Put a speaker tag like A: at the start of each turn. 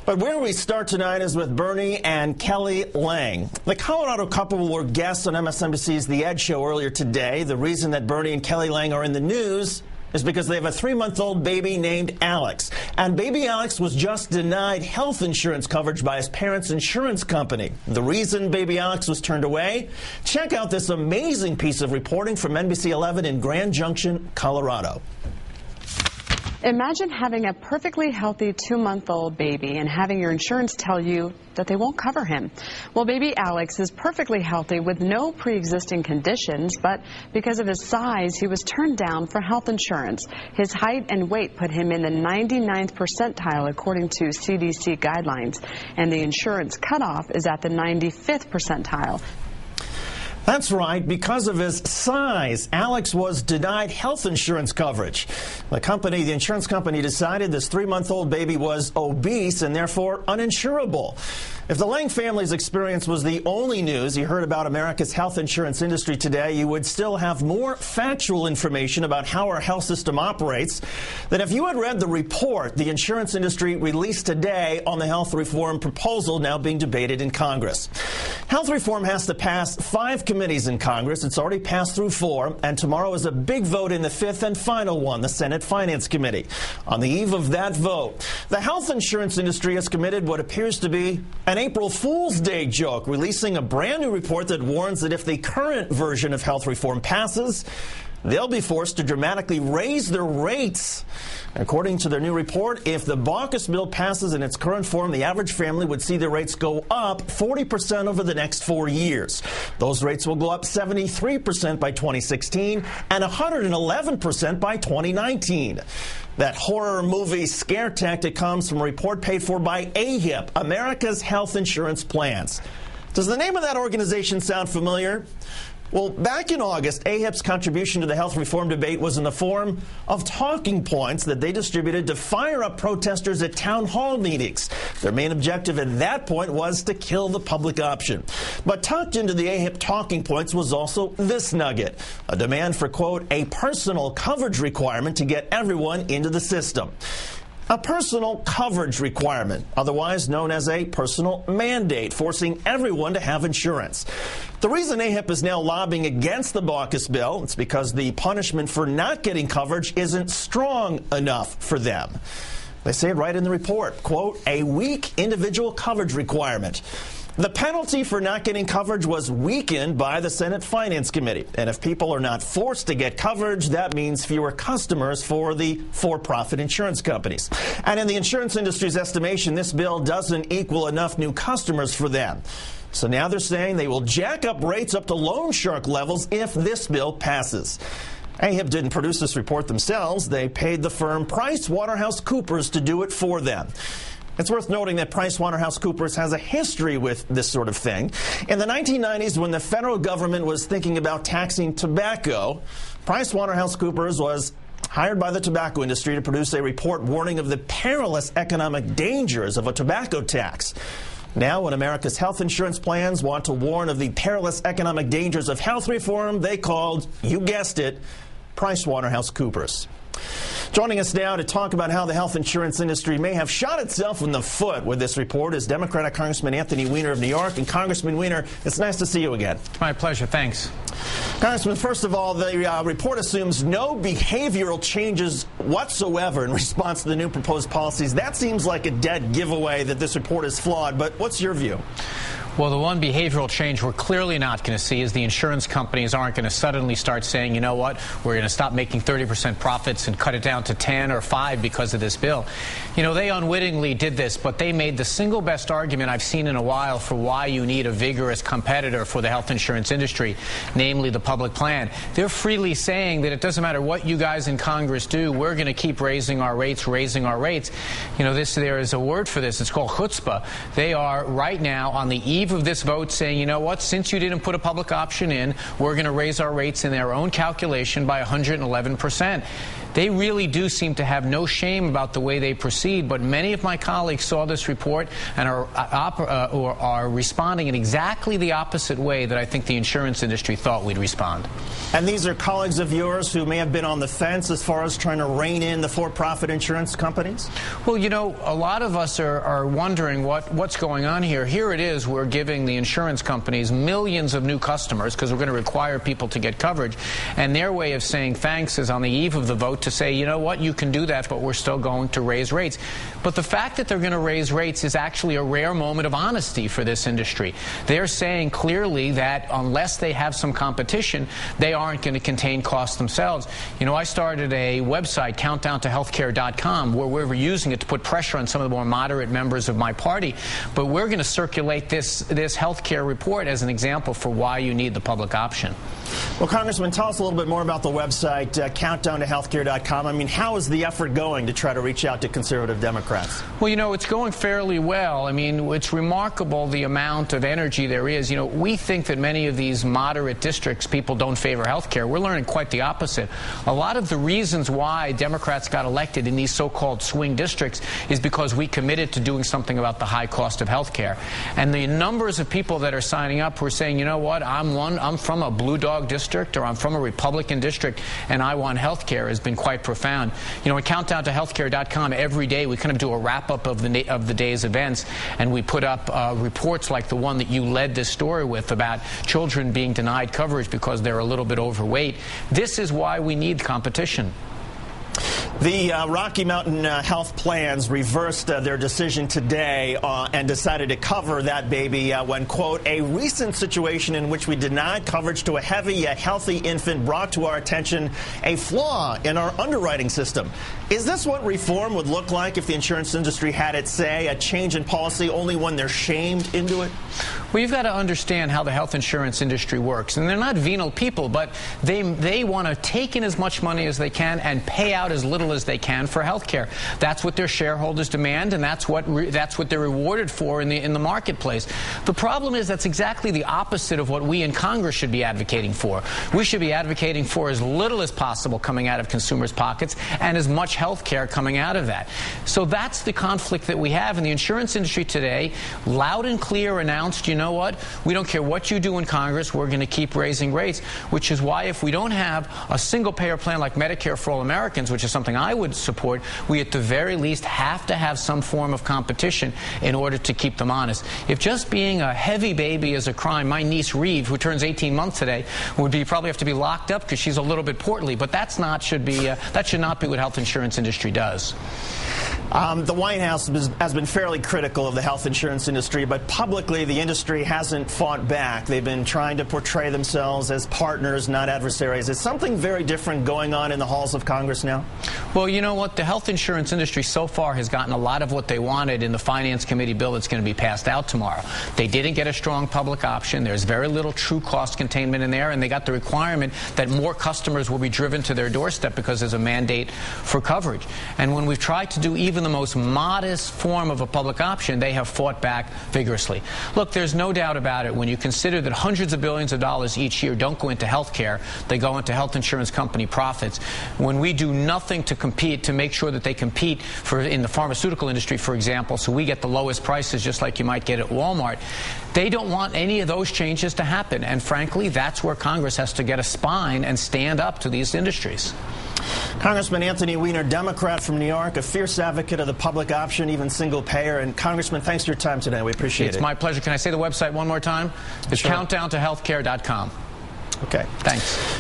A: But where we start tonight is with Bernie and Kelly Lang. The Colorado couple were guests on MSNBC's The Ed Show earlier today. The reason that Bernie and Kelly Lang are in the news is because they have a 3-month-old baby named Alex. And baby Alex was just denied health insurance coverage by his parents' insurance company. The reason baby Alex was turned away? Check out this amazing piece of reporting from NBC 11 in Grand Junction, Colorado.
B: Imagine having a perfectly healthy 2-month-old baby and having your insurance tell you that they won't cover him. Well, baby Alex is perfectly healthy with no pre-existing conditions, but because of his size, he was turned down for health insurance. His height and weight put him in the 99th percentile according to CDC guidelines, and the insurance cutoff is at the 95th percentile.
A: That's right. Because of his size, Alex was denied health insurance coverage. The insurance company decided this 3-month-old baby was obese and therefore uninsurable. If the Lang family's experience was the only news you heard about America's health insurance industry today, you would still have more factual information about how our health system operates than if you had read the report the insurance industry released today on the health reform proposal now being debated in Congress. Health reform has to pass 5 committees in Congress. It's already passed through 4, and tomorrow is a big vote in the 5th and final one, the Senate Finance Committee. On the eve of that vote, the health insurance industry has committed what appears to be an April Fool's Day joke, releasing a brand new report that warns that if the current version of health reform passes, they'll be forced to dramatically raise their rates. According to their new report, if the Baucus bill passes in its current form, the average family would see their rates go up 40% over the next 4 years. Those rates will go up 73% by 2016 and 111% by 2019. That horror movie scare tactic comes from a report paid for by AHIP, America's Health Insurance Plans. Does the name of that organization sound familiar? Well, back in August, AHIP's contribution to the health reform debate was in the form of talking points that they distributed to fire up protesters at town hall meetings. Their main objective at that point was to kill the public option. But tucked into the AHIP talking points was also this nugget, a demand for, quote, a personal coverage requirement to get everyone into the system. A personal coverage requirement, otherwise known as a personal mandate, forcing everyone to have insurance. The reason AHIP is now lobbying against the Baucus bill is because the punishment for not getting coverage isn't strong enough for them. They say it right in the report, quote, a weak individual coverage requirement. The penalty for not getting coverage was weakened by the Senate Finance Committee. And if people are not forced to get coverage, that means fewer customers for the for-profit insurance companies. And in the insurance industry's estimation, this bill doesn't equal enough new customers for them. So now they're saying they will jack up rates up to loan shark levels if this bill passes. AHIP didn't produce this report themselves. They paid the firm PricewaterhouseCoopers to do it for them. It's worth noting that PricewaterhouseCoopers has a history with this sort of thing. In the 1990s, when the federal government was thinking about taxing tobacco, PricewaterhouseCoopers was hired by the tobacco industry to produce a report warning of the perilous economic dangers of a tobacco tax. Now, when America's health insurance plans want to warn of the perilous economic dangers of health reform, they called, you guessed it, PricewaterhouseCoopers. Joining us now to talk about how the health insurance industry may have shot itself in the foot with this report is Democratic Congressman Anthony Weiner of New York. And Congressman Weiner, it's nice to see you again.
C: My pleasure. Thanks.
A: Congressman, first of all, the report assumes no behavioral changes whatsoever in response to the new proposed policies. That seems like a dead giveaway that this report is flawed. But what's your view?
C: Well, the one behavioral change we're clearly not going to see is the insurance companies aren't going to suddenly start saying, you know what, we're going to stop making 30% profits and cut it down to 10 or 5 because of this bill. You know, they unwittingly did this, but they made the single best argument I've seen in a while for why you need a vigorous competitor for the health insurance industry, namely the public plan. They're freely saying that it doesn't matter what you guys in Congress do, we're going to keep raising our rates. You know, there is a word for this. It's called chutzpah. They are right now on the eve of this vote saying, you know what, since you didn't put a public option in, we're going to raise our rates in their own calculation by 111%. They really do seem to have no shame about the way they proceed, but many of my colleagues saw this report and are responding in exactly the opposite way that I think the insurance industry thought we'd respond.
A: And these are colleagues of yours who may have been on the fence as far as trying to rein in the for-profit insurance companies?
C: Well, you know, a lot of us are wondering what's going on here. Here it is, we're giving the insurance companies millions of new customers because we're going to require people to get coverage. And their way of saying thanks is on the eve of the vote to say, you know what, you can do that, but we're still going to raise rates. But the fact that they're going to raise rates is actually a rare moment of honesty for this industry. They're saying clearly that unless they have some competition, they aren't going to contain costs themselves. You know, I started a website, countdowntohealthcare.com, where we're using it to put pressure on some of the more moderate members of my party. But we're going to circulate this healthcare report as an example for why you need the public option.
A: Well, Congressman, tell us a little bit more about the website, countdowntohealthcare.com. I mean, how is the effort going to try to reach out to conservative Democrats?
C: Well, you know, it's going fairly well. I mean, it's remarkable the amount of energy there is. You know, we think that many of these moderate districts, people don't favor health care. We're learning quite the opposite. A lot of the reasons why Democrats got elected in these so-called swing districts is because we committed to doing something about the high cost of health care. And the numbers of people that are signing up who are saying, you know what, I'm from a blue dog district, or I'm from a Republican district, and I want health care, has been quite profound. You know, at countdowntohealthcare.com, every day we kind of do a wrap-up of the day's events, and we put up reports like the one that you led this story with about children being denied coverage because they're a little bit overweight. This is why we need competition.
A: The Rocky Mountain Health Plans reversed their decision today and decided to cover that baby when, quote, a recent situation in which we denied coverage to a heavy yet healthy infant brought to our attention a flaw in our underwriting system. Is this what reform would look like if the insurance industry had its say, a change in policy only when they're shamed into it?
C: Well, you've got to understand how the health insurance industry works. And they're not venal people, but they want to take in as much money as they can and pay out as little as they can for health care. That's what their shareholders demand, and that's what they're rewarded for in the marketplace. The problem is that's exactly the opposite of what we in Congress should be advocating for. We should be advocating for as little as possible coming out of consumers' pockets and as much health care coming out of that. So that's the conflict that we have. And the insurance industry today, loud and clear, announced, you know what, we don't care what you do in Congress, we're going to keep raising rates, which is why if we don't have a single-payer plan like Medicare for all Americans, which is something I would support, we at the very least have to have some form of competition in order to keep them honest. If just being a heavy baby is a crime, my niece Reeve, who turns 18 months today, would probably have to be locked up because she's a little bit portly, but that should not be what health insurance industry does.
A: The White House has been fairly critical of the health insurance industry, but publicly the industry hasn't fought back. They've been trying to portray themselves as partners, not adversaries. Is something very different going on in the halls of Congress now?
C: Well, you know what? The health insurance industry so far has gotten a lot of what they wanted in the Finance Committee bill that's going to be passed out tomorrow. They didn't get a strong public option. There's very little true cost containment in there, and they got the requirement that more customers will be driven to their doorstep because there's a mandate for coverage. And when we've tried to do even the most modest form of a public option, they have fought back vigorously. Look, there's no doubt about it. When you consider that hundreds of billions of dollars each year don't go into health care, they go into health insurance company profits. When we do nothing to compete, to make sure that they compete in the pharmaceutical industry, for example, so we get the lowest prices just like you might get at Walmart, they don't want any of those changes to happen. And frankly, that's where Congress has to get a spine and stand up to these industries.
A: Congressman Anthony Weiner, Democrat from New York, a fierce advocate of the public option, even single payer. And Congressman, thanks for your time today. We appreciate it.
C: It's my pleasure. Can I say the website one more time? It's countdowntohealthcare.com.
A: Okay.
C: Thanks.